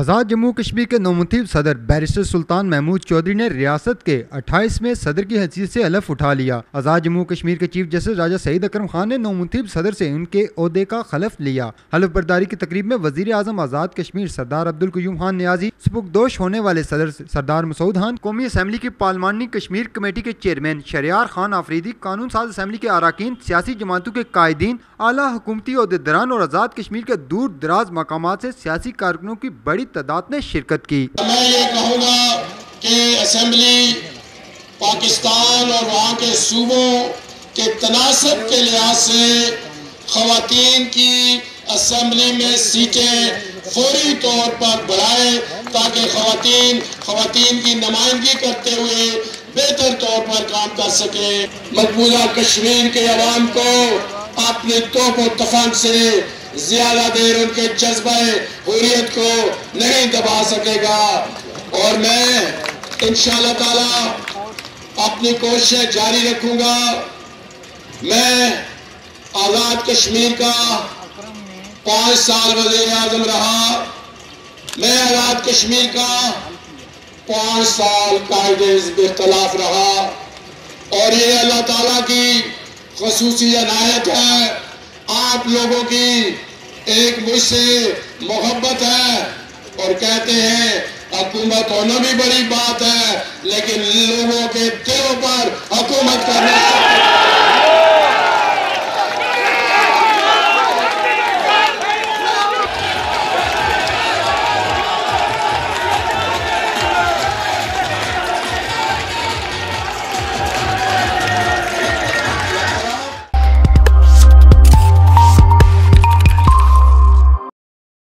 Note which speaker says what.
Speaker 1: आज़ाद जम्मू कश्मीर के नौमुंतखब सदर बैरिस्टर सुल्तान महमूद चौधरी ने रियासत के 28वें सदर की हैसियत से हलफ उठा लिया। आज़ाद जम्मू कश्मीर के चीफ जस्टिस राजा सईद अकरम खान ने नौमुंतखब सदर से उनके ओहदे का खलफ लिया। हलफ बर्दारी की तकरीब में वजीर आजम आज़ाद कश्मीर सरदार अब्दुल क़य्यूम खान नियाजी, सुपुर्दोश होने वाले सदर सरदार मसूद खान, कौमी असम्बली की पार्लिमानी कश्मीर कमेटी के चेयरमैन शरियार खान आफरीदी, कानून साज असम्बली के अरकान, सियासी जमातों के कायदीन, आला हुकूमती ओहदेदारान और आज़ाद कश्मीर के दूर दराज मकामात से सियासी कारकुनों की बड़ी तादाद ने शिरकत की।
Speaker 2: मैं ये कहूँगा कि असम्बली पाकिस्तान और वहाँ के सूबों के तनासब के लिहाज से ख़वातीन की असम्बली में सीटें फौरी तौर पर बढ़ाए ताकि ख़वातीन की नुमाइंदगी करते हुए बेहतर तौर पर काम कर सके। मकबूजा कश्मीर के अवाम को अपनी तोप और तफंग से ज्यादा देर उनके जज्बे हुर्रियत को नहीं दबा सकेगा और मैं इंशाअल्लाह ताला अपनी कोशिशें जारी रखूंगा। मैं आज़ाद कश्मीर का 5 साल वज़ीर आज़म रहा। मैं आज़ाद कश्मीर का 5 साल कायदे इख्तिलाफ रहा और ये अल्लाह ताला की ख़ुसूसी अनायत है। आप लोगों की एक मुझसे मोहब्बत है और कहते हैं हुकूमत होना भी बड़ी बात है, लेकिन लोगों के दिलों पर हुकूमत करना